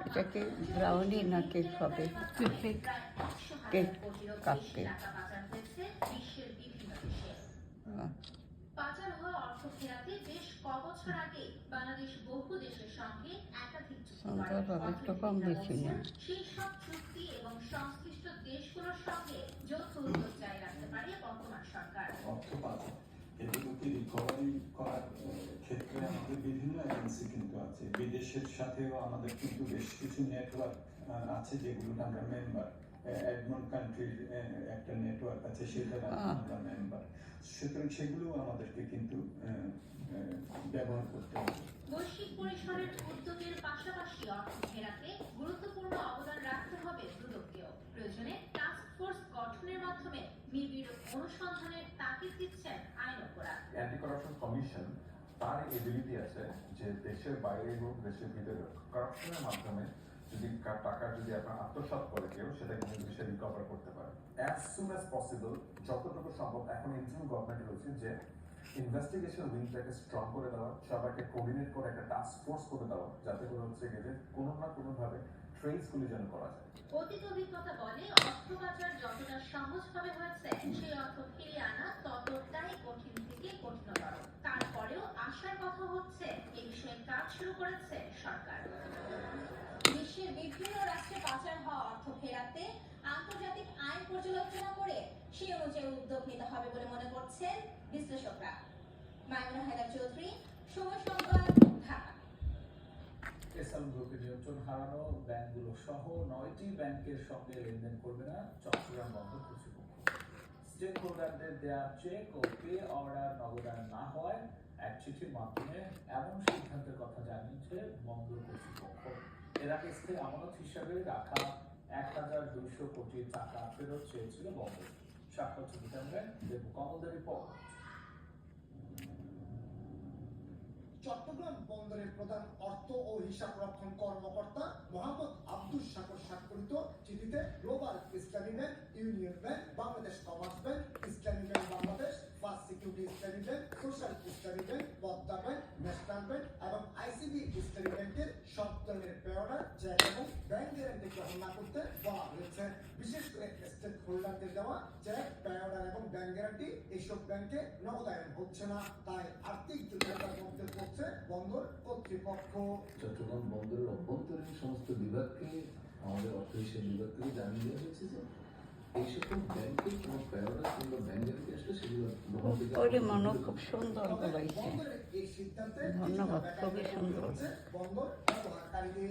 এটাকে ব্রাউনি না কেক হবে? Cake, cake, cup cake. পাচার হওয়া অর্থ ফেরাতে বেশ কবছর আগে বাংলাদেশ বহু দেশের সঙ্গে একাধিক সুন্দরভাবে একটু কম বেশি না। সেই সব চুক্তি এবং সংশ্লিষ্ট দেশগুলোর সঙ্গে যৌথ উদ্যোগ জারি রাখতে পারে বর্তমান সরকার। অর্থ পাচার এগুলোকে রিকভারি করার ক্ষেত্রে আমাদের বিভিন্ন এজেন্সি কিন্তু আছে। বিদেশের সাথেও আমাদের কিন্তু বেশ কিছু নেটওয়ার্ক আছে যেগুলো আমরা মেম্বার। এডমন্ড কান্ট্রির একটা নেটওয়ার্ক আছে, সেটার আমরা মেম্বার। সুতরাং সেগুলো আমাদেরকে কিন্তু ব্যবহার করতে হবে। বৈশ্বিক পরিসরের উদ্যোগের পাশাপাশি অর্থ ফেরাতে গুরুত্বপূর্ণ অবদান রাখতে হবে দুদককেও। প্রয়োজনে টাস্ক ফোর্স গঠনের মাধ্যমে নিবিড় অনুসন্ধানের তাগিদ দিচ্ছেন আইনজ্ঞরা। অ্যান্টি কারাপশন কমিশন তার এবিলিটি আছে যে দেশের বাইরে হোক দেশের ভিতরে হোক কারাপশনের মাধ্যমে যদি টাকা যদি আপনার আত্মসাৎ করে কেউ, সেটা কিন্তু দেশে রিকভার করতে পারে অ্যাজ সুন অ্যাজ পসিবল, যতটুকু সম্ভব। এখন ইন্টারিম গভর্নমেন্ট রয়েছে যে ইনভেস্টিগেশন উইংটাকে স্ট্রং করে দেওয়া, সবাইকে কোঅর্ডিনেট করে একটা টাস্ক ফোর্স করে দেওয়া, যাতে করে হচ্ছে যে কোনো না কোনোভাবে ট্রেসগুলি যেন করা যায়। অতীত অভিজ্ঞতা বলে অর্থ পাচার যতটা সহজভাবে হয়েছে, সেই অর্থ ফিরিয়ে আনা ততটাই কঠিন থেকে কঠিনতর। তারপরেও আশার কথা হচ্ছে এই বিষয়ে কাজ শুরু করেছে সরকার। বিশ্বের বিভিন্ন রাষ্ট্রে পাচার হওয়া অর্থ ফেরাতে আন্তর্জাতিক আইন পর্যালোচনা করে সেই অনুযায়ী উদ্যোগ নিতে হবে বলে মনে করছেন বিশ্লেষকরা। মাইমুনা হায়দার চৌধুরী, সময় সংবাদ, ঢাকা। এসএল গ্রুপের নিয়ন্ত্রণ হারানো ব্যাংকগুলো সহ 9টি ব্যাংকের সঙ্গে লেনদেন করবে না চট্টগ্রাম বন্দর কর্তৃপক্ষ। স্টেক হোল্ডারদের দেওয়া চেক ও পে অর্ডার নগদায়ন না হওয়ায় এক চিঠির মাধ্যমে এমন সিদ্ধান্তের কথা জানিয়েছে বন্দর কর্তৃপক্ষ। এর আগে স্থির আমানত হিসাবে রাখা 1200 কোটি টাকা ফেরত চেয়েছিল বন্দর। স্বাক্ষর ছবি টানবেন দেবু কমলদের রিপোর্ট। চট্টগ্রাম বন্দরের প্রধান অর্থ ও হিসাব রক্ষণ কর্মকর্তা মোহাম্মদ আব্দুস শাকুর স্বাক্ষরিত চিঠিতে গ্লোবাল ইসলামী bank, union bank, Bangladesh commerce bank, ইসলামী ব্যাংক বাংলাদেশ, ফার্স্ট সিকিউরিটি ইসলামী ব্যাংক, সোশ্যাল ইসলামী bank, Padma bank, national bank এবং আইসিবি ইসলামী ব্যাংকের সব ধরনের পে অর্ডার, চেক এবং ব্যাংক গ্যারান্টি গ্রহণ না করতে বলা হয়েছে। বিশেষ করে স্টেক হোল্ডারদের দেওয়া চেক, পে অর্ডার এবং ব্যাংক গ্যারান্টি এইসব ব্যাংকে নগদায়ন হচ্ছে না, তাই আর্থিক জটিলতার মধ্যে পড়ছে বন্দর কর্তৃপক্ষ। চট্টগ্রাম বন্দরের অভ্যন্তরীণ সমস্ত বিভাগকে, আমাদের অর্থ হিসেব বিভাগকে জানিয়ে দেওয়া হয়েছে যে এই সকল ব্যাংকের কোনো পেয়ারা কিংবা ব্যাংক গ্যারান্টি আসলে সেগুলো পরিমাণও খুব সুন্দর বলাইছে। ধন্যবাদ, খুবই সুন্দর। বন্দর ব্যবহারকারীদের